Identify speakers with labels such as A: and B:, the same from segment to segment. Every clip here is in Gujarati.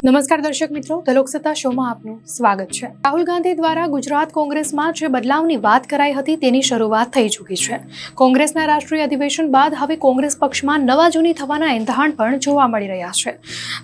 A: નમસ્કાર દર્શક મિત્રો, ધ લોકસત્તા શોમાં આપનું સ્વાગત છે। રાહુલ ગાંધી દ્વારા ગુજરાત કોંગ્રેસમાં જે બદલાવની વાત કરાઈ હતી તેની શરૂઆત થઈ ચૂકી છે। કોંગ્રેસના રાષ્ટ્રીય અધિવેશન બાદ હવે કોંગ્રેસ પક્ષમાં નવા જૂની થવાના એંધાણ પણ જોવા મળી રહ્યા છે।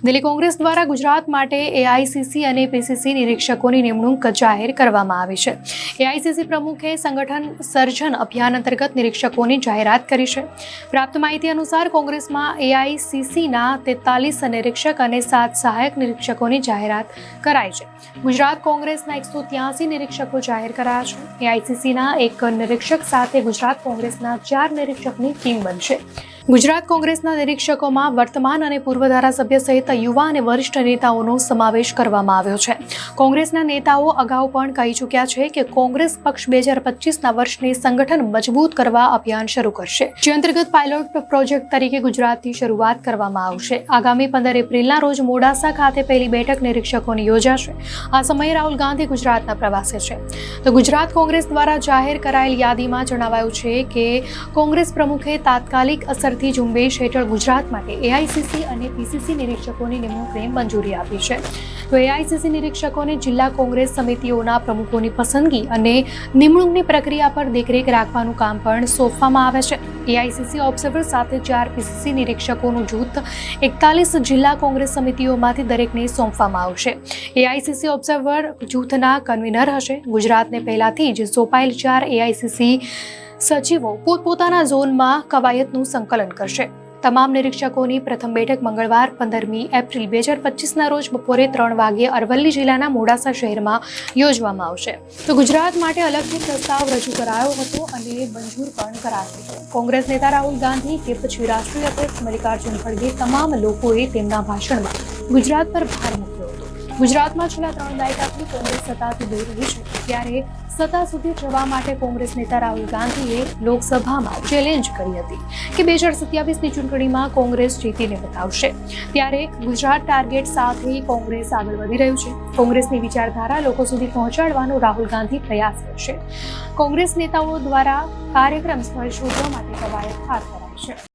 A: દિલ્હી કોંગ્રેસ દ્વારા ગુજરાત માટે એઆઈસીસી અને પીસીસી નિરીક્ષકોની નિમણૂક જાહેર કરવામાં આવી છે। એઆઈસીસી પ્રમુખે સંગઠન સર્જન અભિયાન અંતર્ગત નિરીક્ષકોની જાહેરાત કરી છે। પ્રાપ્ત માહિતી અનુસાર કોંગ્રેસમાં એઆઈસીસીના 43 નિરીક્ષક અને 7 સહાયક નિરીક્ષકોની જાહેરાત કરાઈ છે। ગુજરાત કોંગ્રેસના 183 નિરીક્ષકો જાહેર કરાયા છે। એઆઈસીસીના એક નિરીક્ષક સાથે ગુજરાત કોંગ્રેસના 4 નિરીક્ષકની ટીમ બનશે। ગુજરાત કોંગ્રેસના નિરીક્ષકોમાં વર્તમાન અને પૂર્વ ધારાસભ્ય સહિત યુવા અને વરિષ્ઠ નેતાઓનો સમાવેશ કરવામાં આવ્યો છે। કોંગ્રેસના નેતાઓ અગાઉ પણ કહી ચૂક્યા છે કે કોંગ્રેસ પક્ષ 2025ના વર્ષને સંગઠન મજબૂત કરવા અભિયાન શરૂ કરશે, જે અંતર્ગત પાયલોટ પ્રોજેક્ટ તરીકે ગુજરાતથી શરૂઆત કરવામાં આવશે। આગામી 15 એપ્રિલના રોજ મોડાસા ખાતે પહેલી બેઠક નિરીક્ષકોની યોજાશે। આ સમયે રાહુલ ગાંધી ગુજરાતના પ્રવાસે છે। તો ગુજરાત કોંગ્રેસ દ્વારા જાહેર કરાયેલ યાદીમાં જણાવાયું છે કે કોંગ્રેસ પ્રમુખે તાત્કાલિક અસરથી ઝુંબેશ હેઠળ ગુજરાત માટે એઆઈસીસી અને પીસીસી નિરીક્ષકોની નિમણૂકને મંજૂરી આપી છે। તો એઆઈસીસી નિરીક્ષકોને જિલ્લા કોંગ્રેસ સમિતિઓના પ્રમુખોની પસંદગી અને નિમણૂકની પ્રક્રિયા પર દેખરેખ રાખવાનું કામ પણ સોંપવામાં આવે છે। એઆઈસીસી ઓબ્ઝર્વર સાથે 4 પીસીસી નિરીક્ષકોનું જૂથ 41 જિલ્લા કોંગ્રેસ સમિતિઓમાંથી દરેકને સોંપવામાં આવશે। એઆઈસીસી ઓબ્ઝર્વર જૂથના કન્વીનર હશે। ગુજરાતને પહેલાથી જ સોંપાયેલ 4 એઆઈસીસી સચિવો પોતપોતાના ઝોનમાં કવાયતનું સંકલન કરશે। તમામ નિરીક્ષકોની પ્રથમ બેઠક મંગળવાર 15મી એપ્રિલ 2025ના રોજ બપોરે 3 વાગ્યે અરવલ્લી જિલ્લાના મોડાસા શહેરમાં યોજવામાં આવશે। તો ગુજરાત માટે અલગથી પ્રસ્તાવ રજૂ કરાયો હતો અને મંજૂર પણ કરાયો હતો। કોંગ્રેસ નેતા રાહુલ ગાંધી કે પછી રાષ્ટ્રીય અધ્યક્ષ મલ્લિકાર્જુન ખડગે તમામ લોકોએ તેમના ભાષણમાં ગુજરાત પર ભાર મૂક્યો હતો। ગુજરાતમાં છેલ્લા 3 દાયકાથી કોંગ્રેસ સત્તાથી દૂર રહી છે, ત્યારે સત્તા સુધી જવા માટે કોંગ્રેસ નેતા રાહુલ ગાંધીએ લોકસભામાં ચેલેન્જ કરી હતી કે 2027ની ચૂંટણીમાં કોંગ્રેસ જીતીને બતાવશે। ત્યારે ગુજરાત ટાર્ગેટ સાથે કોંગ્રેસ આગળ વધી રહ્યું છે। કોંગ્રેસની વિચારધારા લોકો સુધી પહોંચાડવાનો રાહુલ ગાંધી પ્રયાસ કરશે। કોંગ્રેસ નેતાઓ દ્વારા કાર્યક્રમ સ્થળ શોધવા માટે કવાયત હાથ ધરાઈ છે।